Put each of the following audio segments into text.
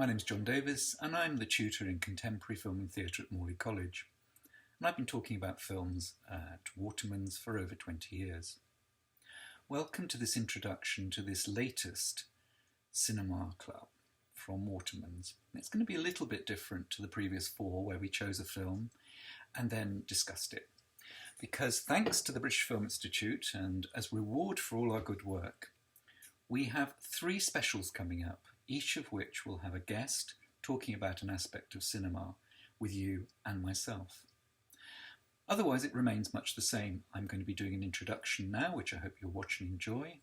My name's Jon Davies and I'm the tutor in Contemporary Film and Theatre at Morley College. And I've been talking about films at Waterman's for over 20 years. Welcome to this introduction to this latest cinema club from Waterman's. It's going to be a little bit different to the previous four where we chose a film and then discussed it. Because thanks to the British Film Institute and as reward for all our good work, we have 3 specials coming up, each of which will have a guest talking about an aspect of cinema with you and myself. Otherwise, it remains much the same. I'm going to be doing an introduction now, which I hope you'll watch and enjoy.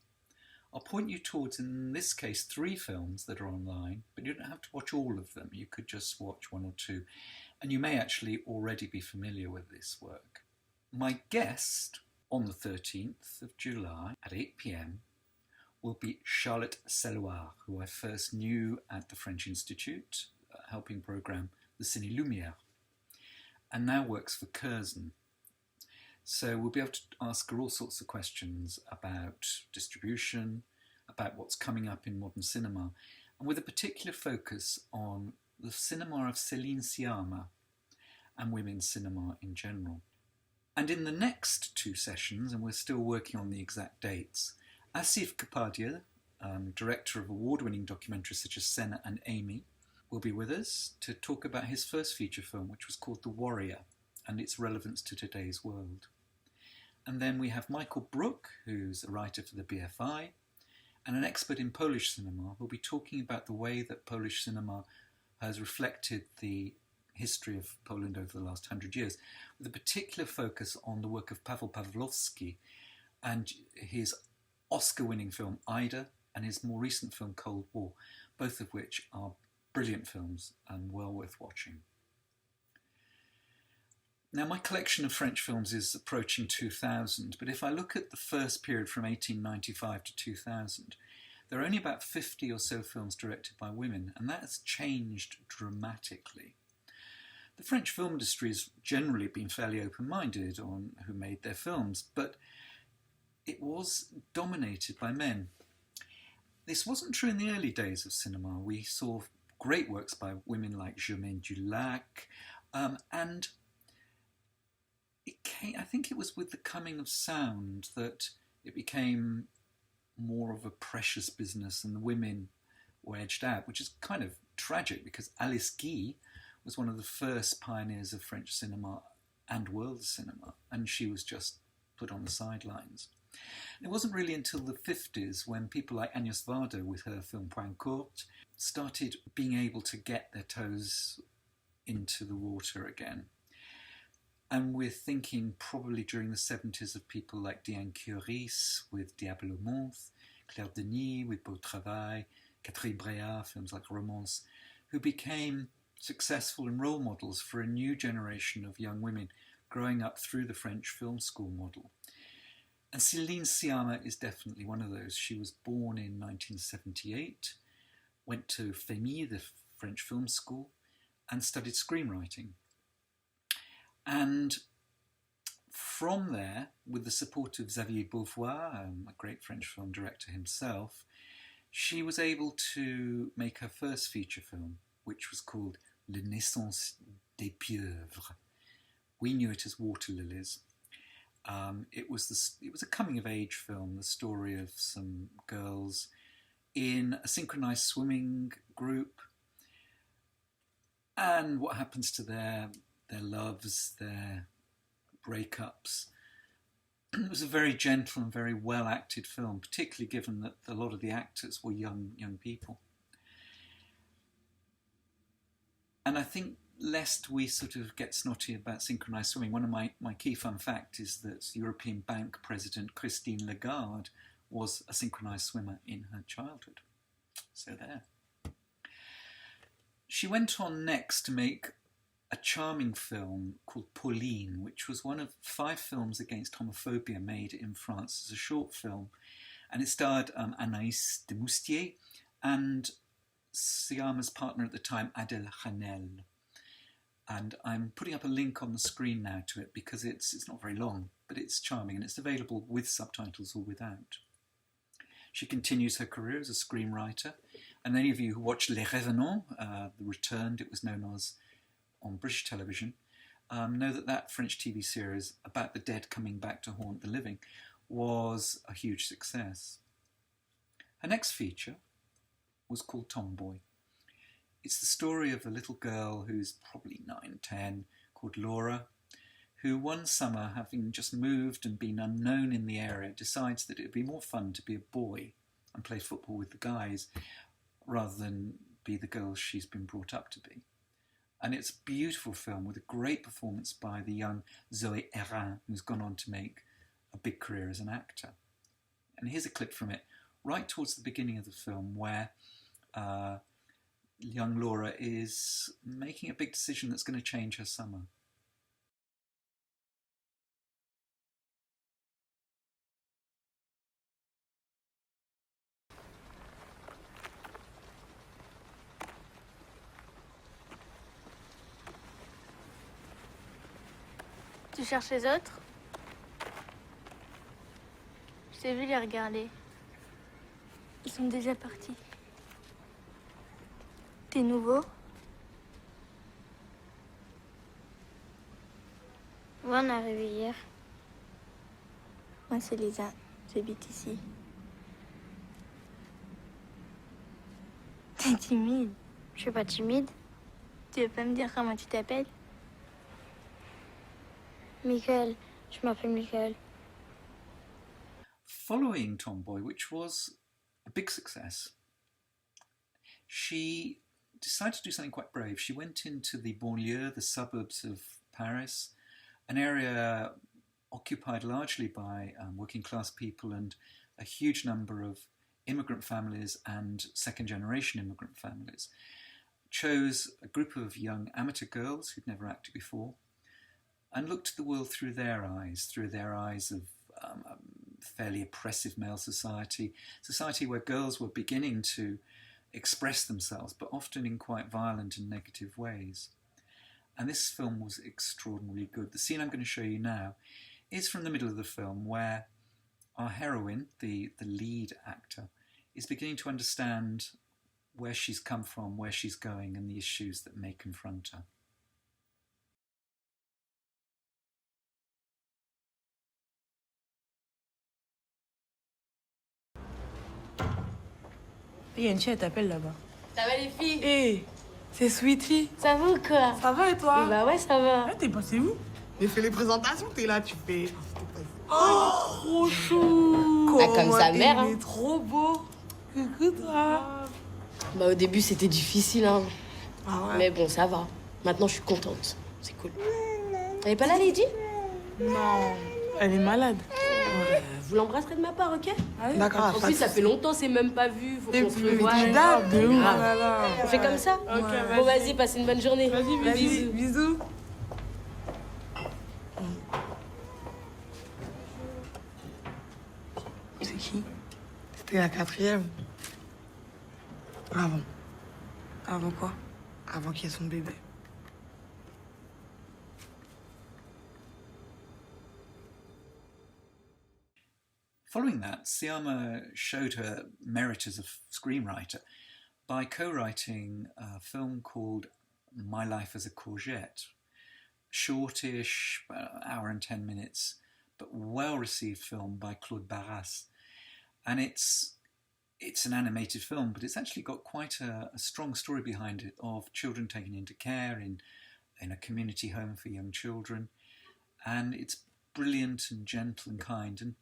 I'll point you towards, in this case, 3 films that are online, but you don't have to watch all of them. You could just watch 1 or 2, and you may actually already be familiar with this work. My guest on the 13th of July at 8 p.m. will be Charlotte Saluard, who I first knew at the French Institute, helping programme the Cine Lumiere, and now works for Curzon. So we'll be able to ask her all sorts of questions about distribution, about what's coming up in modern cinema, and with a particular focus on the cinema of Celine Sciamma and women's cinema in general. And in the next 2 sessions, and we're still working on the exact dates, Asif Kapadia, director of award-winning documentaries such as Senna and Amy, will be with us to talk about his first feature film, which was called The Warrior, and its relevance to today's world. And then we have Michael Brook, who's a writer for the BFI, and an expert in Polish cinema, who'll be talking about the way that Polish cinema has reflected the history of Poland over the last 100 years, with a particular focus on the work of Paweł Pawlowski and his Oscar-winning film Ida and his more recent film Cold War, both of which are brilliant films and well worth watching. Now, my collection of French films is approaching 2000, but if I look at the first period from 1895 to 2000, there are only about 50 or so films directed by women, and that has changed dramatically. The French film industry has generally been fairly open-minded on who made their films, but it was dominated by men. This wasn't true in the early days of cinema. We saw great works by women like Germaine Dulac, and I think it was with the coming of sound that it became more of a precious business and the women were edged out, which is kind of tragic because Alice Guy was one of the first pioneers of French cinema and world cinema, and she was just put on the sidelines. It wasn't really until the 50s when people like Agnès Varda with her film Point Court started being able to get their toes into the water again. And we're thinking probably during the 70s of people like Diane Curie with Diable au Monstre, Claire Denis with Beau Travail, Catherine Breillat, films like Romance, who became successful and role models for a new generation of young women growing up through the French film school model. And Celine Sciamma is definitely one of those. She was born in 1978, went to FEMI, the French film school, and studied screenwriting. And from there, with the support of Xavier Beauvoir, a great French film director himself, she was able to make her first feature film, which was called Les Naissances des Pieuvres. We knew it as Water Lilies. It was a coming-of-age film, the story of some girls in a synchronised swimming group and what happens to their loves, their breakups. It was a very gentle and very well-acted film, particularly given that a lot of the actors were young people. And I think, lest we sort of get snotty about synchronised swimming, one of my key fun fact is that European Bank President Christine Lagarde was a synchronised swimmer in her childhood. So there. She went on next to make a charming film called Pauline, which was one of 5 films against homophobia made in France as a short film. And it starred Anaïs de Moustier and Sciamma's partner at the time, Adèle Hanel. And I'm putting up a link on the screen now to it because it's not very long, but it's charming and it's available with subtitles or without. She continues her career as a screenwriter And any of you who watched Les Revenants, The Returned, it was known as on British television, know that that French TV series about the dead coming back to haunt the living was a huge success. Her next feature was called Tomboy. It's the story of a little girl who's probably 9, 10, called Laura, who one summer, having just moved and been unknown in the area, decides that it would be more fun to be a boy and play football with the guys rather than be the girl she's been brought up to be. And it's a beautiful film with a great performance by the young Zoé Hérin, who's gone on to make a big career as an actor. And here's a clip from it, right towards the beginning of the film, where young Laura is making a big decision that's going to change her summer. Tu cherches les autres? Je t'ai vu les regarder. Ils sont déjà partis. T'es nouveau? Ouais, on est arrivé hier. Moi, c'est Lisa. J'habite ici. T'es timide. Je suis pas timide. Tu veux pas me dire comment tu t'appelles? Michael. Je m'appelle Michael. Following Tomboy, which was a big success, she decided to do something quite brave. She went into the banlieue, the suburbs of Paris, an area occupied largely by working class people and a huge number of immigrant families and second generation immigrant families. Chose a group of young amateur girls who'd never acted before and looked at the world through their eyes of a fairly oppressive male society where girls were beginning to express themselves, but often in quite violent and negative ways. And this film was extraordinarily good. The scene I'm going to show you now is from the middle of the film, where our heroine, the lead actor, is beginning to understand where she's come from, where she's going, and the issues that may confront her. Il y a une fille, elle t'appelle là-bas. Ça va les filles? Hé, c'est Sweetie. Ça va ou quoi? Ça va et toi? Bah ouais, ça va. Ah, t'es passé où? Mais fais les présentations, t'es là, tu fais... Oh, trop chou. Ah, comme sa mère, Il est trop beau. Coucou toi. Bah au début c'était difficile hein. Ah ouais. Mais bon ça va. Maintenant je suis contente. C'est cool. Elle est pas là Lady? Non, elle est malade. Vous l'embrasserez de ma part, ok? Ah oui? D'accord. En plus ça fait longtemps c'est même pas vu. Faut qu'on se Mais revoie. tu dates de ouf. grave. Ah là là. On fait comme ça? Ok, Bon vas-y, passez une bonne journée. Vas-y, bisous. C'est qui? C'était la 4e. Avant. Avant quoi? Avant qu'il y ait son bébé. Following that, Sciamma showed her merit as a screenwriter by co-writing a film called My Life as a Courgette. Shortish, about an hour and 10 minutes, but well-received film by Claude Barras. And it's an animated film, but it's actually got quite a strong story behind it of children taken into care in a community home for young children. And it's brilliant and gentle and kind. And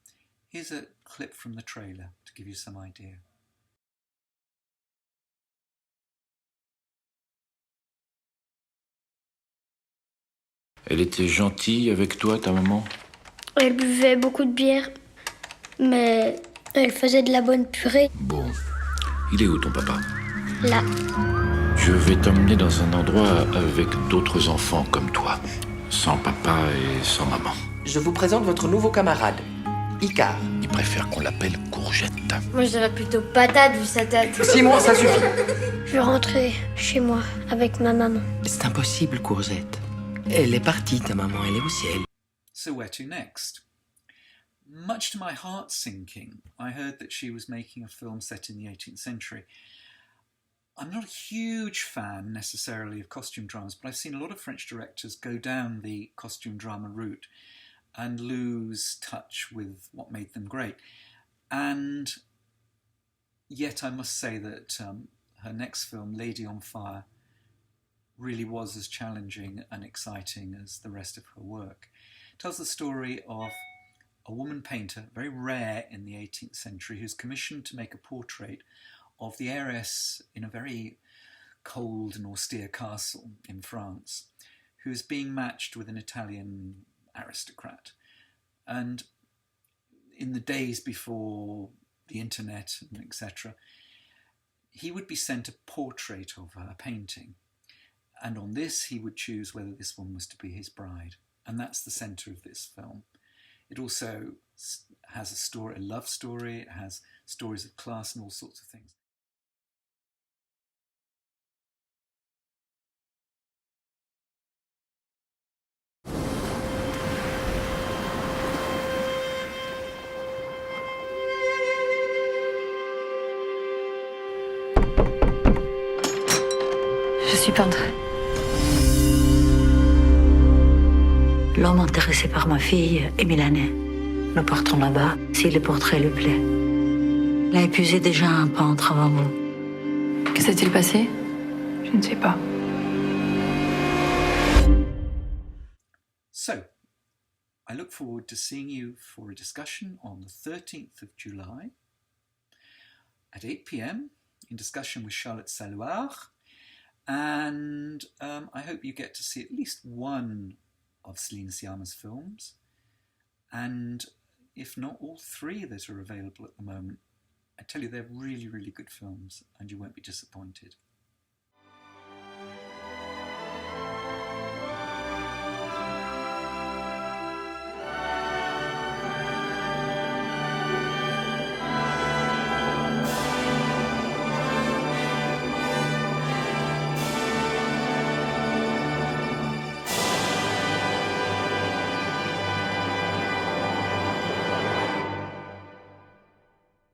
here's a clip from the trailer to give you some idea. Elle était gentille avec toi, ta maman? Elle buvait beaucoup de bière, mais elle faisait de la bonne purée. Bon. Il est où ton papa? Là. Je vais t'emmener dans un endroit avec d'autres enfants comme toi. Sans papa et sans maman. Je vous présente votre nouveau camarade, Icar. Il préfère qu'on l'appelle Courgette. Moi, je dirais plutôt patate vu sa tête. 6 mois, ça suffit. Je vais rentrer chez moi avec ma maman. C'est impossible, Courgette. Elle est partie, ta maman, elle est au ciel. So where to next? Much to my heart sinking, I heard that she was making a film set in the 18th century. I'm not a huge fan necessarily of costume dramas, but I've seen a lot of French directors go down the costume drama route and lose touch with what made them great. And yet I must say that her next film, Lady on Fire, really was as challenging and exciting as the rest of her work. It tells the story of a woman painter, very rare in the 18th century, who's commissioned to make a portrait of the heiress in a very cold and austere castle in France, who is being matched with an Italian aristocrat. And in the days before the internet and etc., he would be sent a portrait of her, a painting, and on this he would choose whether this one was to be his bride. And that's the centre of this film. It also has a story, a love story, it has stories of class and all sorts of things. Je suis peintre. L'homme intéressé par ma fille est milanais. Nous partons là-bas si le portrait lui plaît. Il a épuisé déjà un peintre avant vous. Que s'est-il passé? Je ne sais pas. So, I look forward to seeing you for a discussion on the 13th of July at 8 p.m. in discussion with Charlotte Saluard. And I hope you get to see at least one of Celine Sciamma's films, and if not all three that are available at the moment. I tell you, they're really, really good films, and you won't be disappointed.